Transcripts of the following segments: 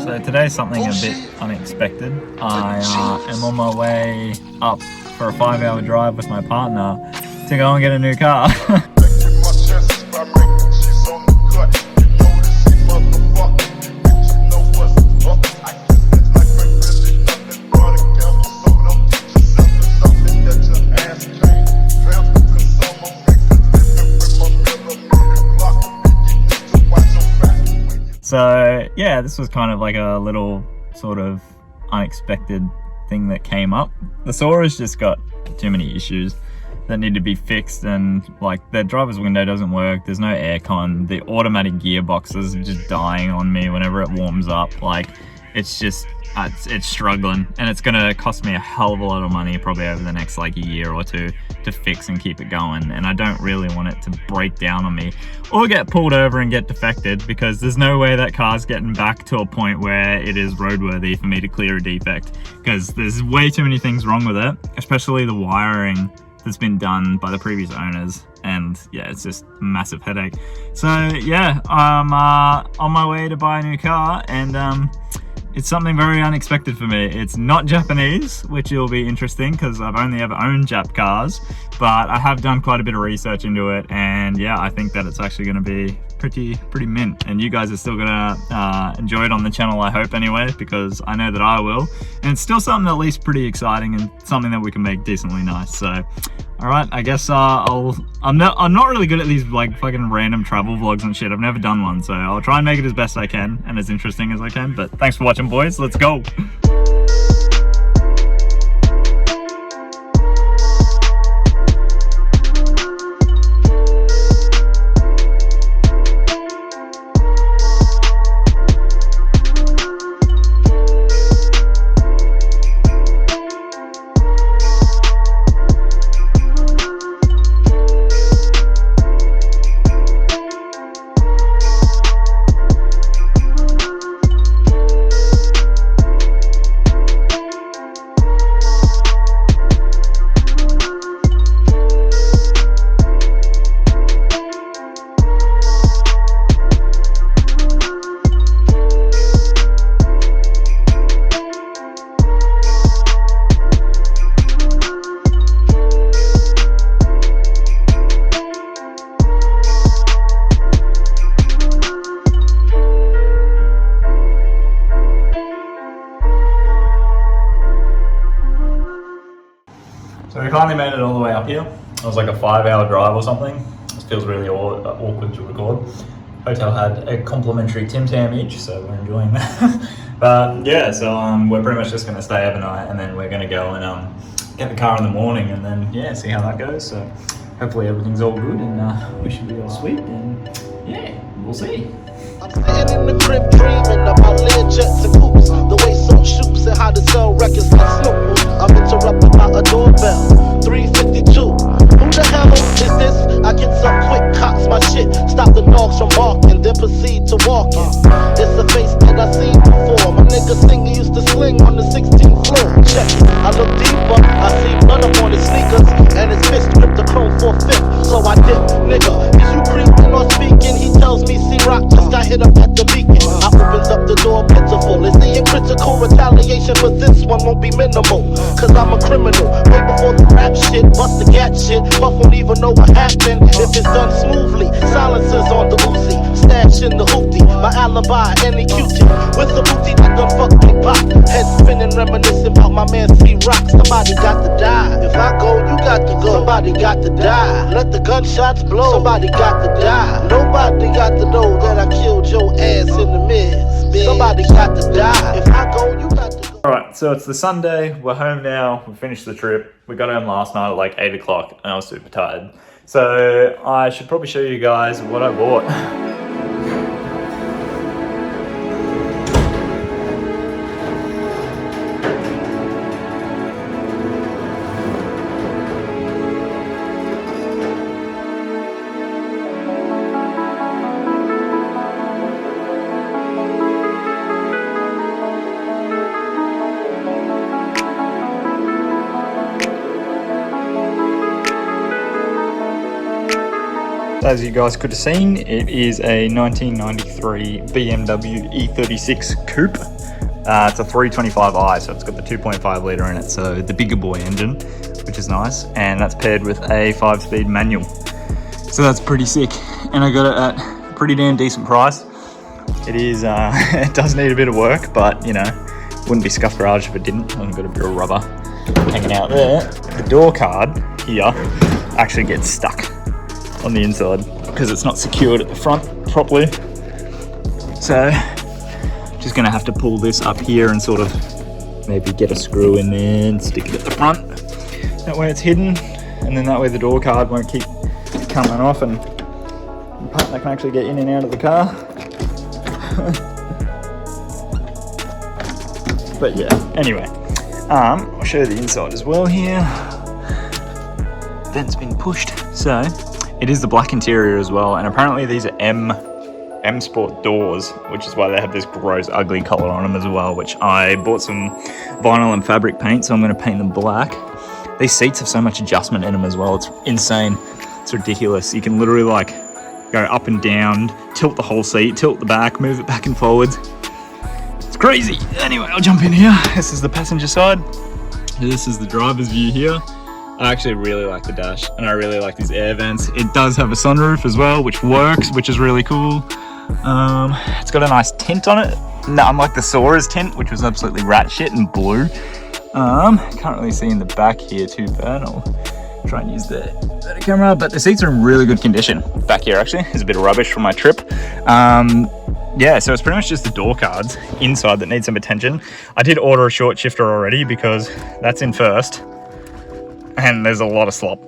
So today's something a bit unexpected. I am on my way up for a 5-hour drive with my partner to go and get a new car. So yeah, this was kind of like a little sort of unexpected thing that came up. The Sora's just got too many issues that need to be fixed, and like the driver's window doesn't work, there's no aircon, the automatic gearboxes are just dying on me whenever it warms up. Like it's just it's struggling, and it's gonna cost me a hell of a lot of money probably over the next like year or two to fix and keep it going, and I don't really want it to break down on me or get pulled over and get defected, because there's no way that car's getting back to a point where it is roadworthy for me to clear a defect, because there's way too many things wrong with it, especially the wiring that's been done by the previous owners, and yeah, it's just a massive headache. So yeah, I'm on my way to buy a new car, and it's something very unexpected for me. It's not Japanese, which will be interesting because I've only ever owned Jap cars, but I have done quite a bit of research into it, and yeah, I think that it's actually going to be pretty mint, and you guys are still gonna enjoy it on the channel, I hope anyway, because I know that I will, and it's still something at least pretty exciting and something that we can make decently nice. So all right, I guess I'm not really good at these like fucking random travel vlogs and shit. I've never done one, so I'll try and make it as best I can and as interesting as I can. But thanks for watching, boys. Let's go. So we finally made it all the way up here. It was like a 5-hour drive or something. This feels really awkward to record. Hotel had a complimentary Tim Tam each, so we're enjoying that. But yeah, so we're pretty much just gonna stay overnight, and then we're gonna go and get the car in the morning, and then yeah, see how that goes. So hopefully everything's all good, and we should be all sweet, and yeah, we'll see. I'm sitting in the crib dreaming about Learjets and coops, the way some shoots and how to sell records like Snoop. I'm interrupted by a doorbell, 3:52. Who the hell is this? I get some quick, cocks my shit, stop the dogs from barking, then proceed to walking. It's a face that I seen before. My nigga singer used to sling on the 16th floor. Check, I look deeper, I see blood up on his sneakers, and his fist gripped the chrome 4/5. So I dip, nigga, is you creeping or speaking? He tells me C-Rock just got hit up at the beacon. I opens up the door pitiful. Is the critical retaliation for this one won't be minimal? Cause I'm a criminal. Way before the rap shit, bust the gat shit. Buff won't even know what happened if it's done smoothly. Silencers on the Uzi, stash in the hoopty. My alibi, any Q-tip. With the booty that done fuck Big Pop. Head spinning, reminiscing about my man C-Rock. Somebody got to die. If I go, you got to go. Somebody got to die. Let the gunshots blow. Somebody got to die. Nobody got to know that I killed your ass in the midst. Somebody got to die. If I go, you got to go. Alright, so it's the Sunday, we're home now, we finished the trip. We got home last night at like 8 o'clock and I was super tired. So I should probably show you guys what I bought. as you guys could have seen, it is a 1993 BMW E36 Coupe. It's a 325i, so it's got the 2.5 litre in it, so the bigger boy engine, which is nice, and that's paired with a 5-speed manual. So that's pretty sick, and I got it at a pretty damn decent price. It is, it does need a bit of work, but you know, wouldn't be Scuffed Garage if it didn't. I've got a bit of rubber hanging out there. The door card here actually gets stuck on the inside because it's not secured at the front properly. So just gonna have to pull this up here and sort of maybe get a screw in there and stick it at the front. That way it's hidden, and then that way the door card won't keep coming off and the partner can actually get in and out of the car. But yeah, anyway, I'll show you the inside as well here. Vent's been pushed, so it is the black interior as well, and apparently these are M Sport doors, which is why they have this gross ugly color on them as well, which I bought some vinyl and fabric paint, so I'm going to paint them black. These seats have so much adjustment in them as well, it's insane. It's ridiculous. You can literally like go up and down, tilt the whole seat, tilt the back, move it back and forwards. It's crazy. Anyway, I'll jump in here. This is the passenger side. This is the driver's view here. I actually really like the dash, and I really like these air vents. It does have a sunroof as well, which works, which is really cool. It's got a nice tint on it. No, unlike the Sora's tint, which was absolutely rat shit and blue. Can't really see in the back here too bad. I'll try and use the better camera, but the seats are in really good condition. Back here actually is a bit of rubbish from my trip. Yeah, so it's pretty much just the door cards inside that need some attention. I did order a short shifter already because that's in first, and there's a lot of slop.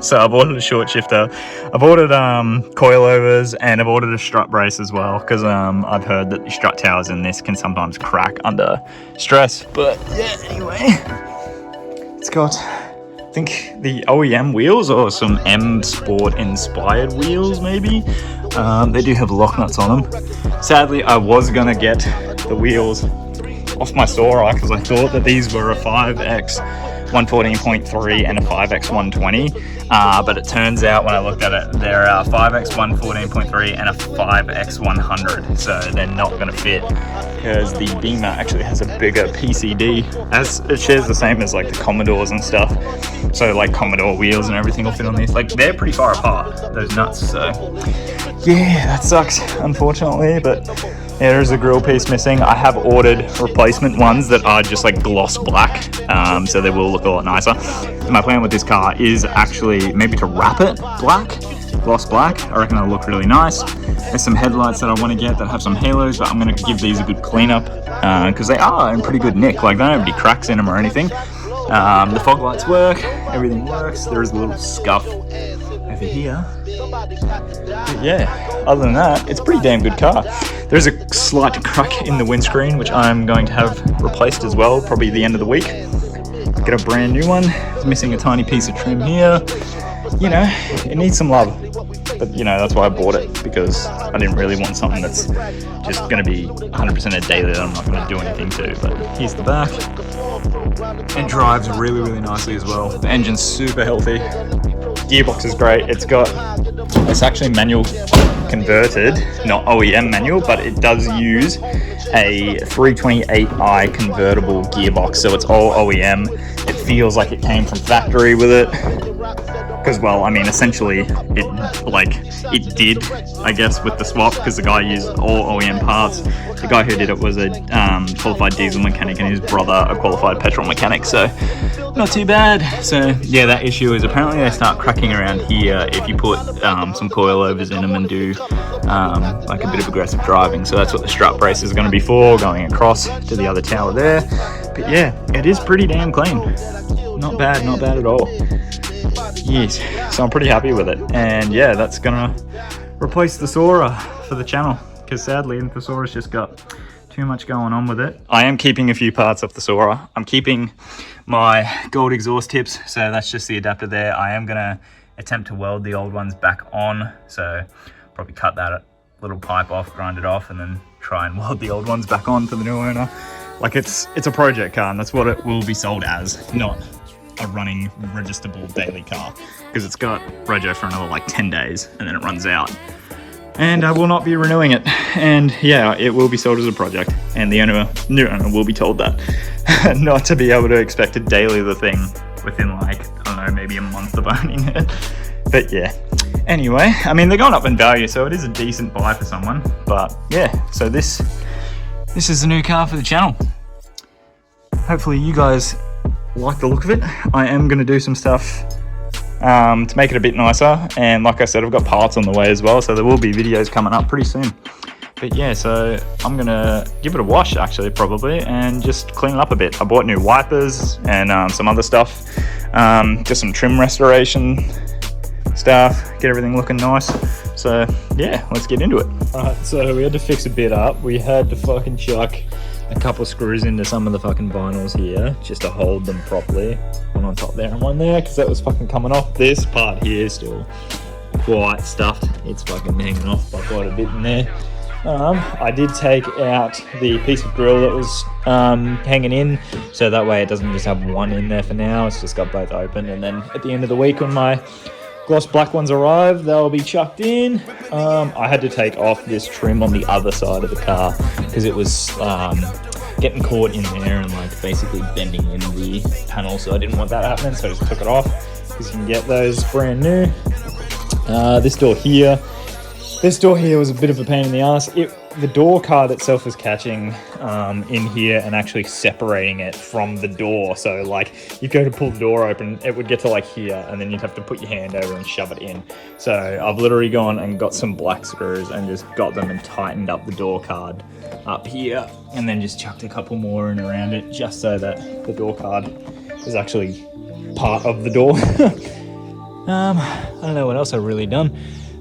So I've ordered a short shifter. I've ordered coilovers, and I've ordered a strut brace as well, because I've heard that the strut towers in this can sometimes crack under stress. But yeah, anyway, it's got, I think, the OEM wheels or some M Sport inspired wheels maybe. They do have lock nuts on them. Sadly, I was gonna get the wheels off my Sora because I thought that these were a 5X 114.3 and a 5X 120, but it turns out when I looked at it, they're a 5X 114.3 and a 5X 100, so they're not going to fit because the Beamer actually has a bigger PCD, as it shares the same as like the Commodores and stuff. So like Commodore wheels and everything will fit on these. Like they're pretty far apart, those nuts. So yeah, that sucks, unfortunately, but yeah, there's a grill piece missing. I have ordered replacement ones that are just like gloss black, so they will look a lot nicer. My plan with this car is actually maybe to wrap it black, gloss black. I reckon it'll look really nice. There's some headlights that I want to get that have some halos, but I'm going to give these a good cleanup because they are in pretty good nick. Like they don't have any cracks in them or anything. The fog lights work, everything works. There is a little scuff over here. But yeah, other than that, it's a pretty damn good car. There's a slight crack in the windscreen, which I'm going to have replaced as well, probably the end of the week. Get a brand new one. It's missing a tiny piece of trim here. You know, it needs some love. But you know, that's why I bought it, because I didn't really want something that's just going to be 100% a daily that I'm not going to do anything to. But here's the back. It drives really, really nicely as well. The engine's super healthy. Gearbox is great. It's actually manual converted, not OEM manual, but it does use a 328i convertible gearbox, so it's all OEM. It feels like it came from factory with it, because well, I mean, essentially it did, I guess, with the swap, because the guy used all OEM parts. The guy who did it was a qualified diesel mechanic, and his brother a qualified petrol mechanic, so not too bad. So yeah, that issue is apparently they start cracking around here if you put some coilovers in them and do like a bit of aggressive driving. So that's what the strut brace is going to be for, going across to the other tower there. But yeah, it is pretty damn clean. Not bad at all. Yes, so I'm pretty happy with it. And yeah, that's gonna replace the Sora for the channel, because sadly the Sora's just got too much going on with it. I am keeping a few parts off the Sora. I'm keeping my gold exhaust tips, so that's just the adapter there. I am gonna attempt to weld the old ones back on, so probably cut that little pipe off, grind it off, and then try and weld the old ones back on for the new owner. Like it's a project car, and that's what it will be sold as, not a running registerable daily car, because it's got rego for another like 10 days and then it runs out. And I will not be renewing it. And yeah, it will be sold as a project, and the new owner will be told that not to be able to expect to daily the thing within like, I don't know, maybe a month of owning it. But yeah, anyway, I mean, they're going up in value, so it is a decent buy for someone. But yeah, so this is the new car for the channel. Hopefully you guys like the look of it. I am going to do some stuff to make it a bit nicer, and like I said, I've got parts on the way as well, so there will be videos coming up pretty soon. But yeah, so I'm gonna give it a wash actually, probably, and just clean it up a bit. I bought new wipers and some other stuff, just some trim restoration stuff, get everything looking nice. So yeah, let's get into it. Alright, so we had to fix a bit up. We had to fucking chuck a couple screws into some of the fucking vinyls here just to hold them properly. One on top there and one there, because that was fucking coming off. This part here is still quite stuffed. It's fucking hanging off by quite a bit in there. I did take out the piece of grill that was hanging in, so that way it doesn't just have one in there for now. It's just got both open, and then at the end of the week when my gloss black ones arrive, they'll be chucked in. I had to take off this trim on the other side of the car because it was getting caught in there and like basically bending in the panel, so I didn't want that happening, so I just took it off, because you can get those brand new. This door here was a bit of a pain in the ass. The door card itself was catching in here and actually separating it from the door. So like you go to pull the door open, it would get to like here, and then you'd have to put your hand over and shove it in. So I've literally gone and got some black screws and just got them and tightened up the door card up here, and then just chucked a couple more in around it just so that the door card is actually part of the door. I don't know what else I've really done.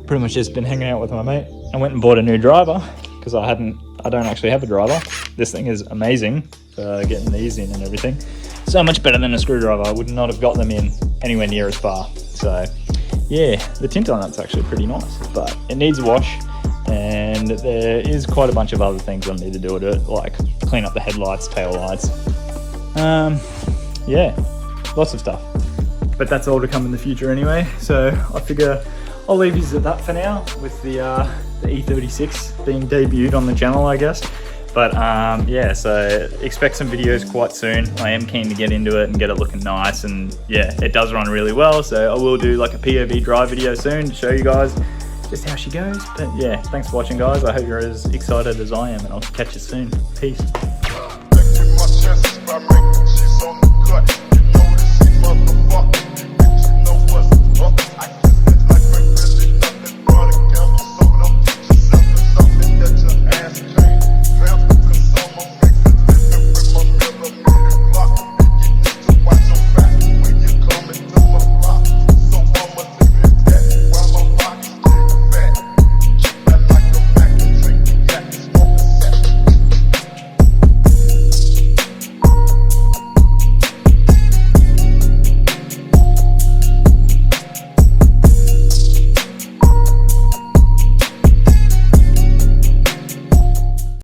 Pretty much just been hanging out with my mate. I went and bought a new driver because I don't actually have a driver. This thing is amazing for getting these in and everything. So much better than a screwdriver. I would not have got them in anywhere near as far. So yeah, the tint on it's actually pretty nice, but it needs a wash, and there is quite a bunch of other things I need to do to it, like clean up the headlights, tail lights. Yeah, lots of stuff. But that's all to come in the future anyway. So I figure I'll leave you at that for now, with the E36 being debuted on the channel, I guess. But yeah, so expect some videos quite soon. I am keen to get into it and get it looking nice, and yeah, it does run really well. So I will do like a POV drive video soon to show you guys just how she goes. But yeah, thanks for watching, guys. I hope you're as excited as I am, and I'll catch you soon. Peace.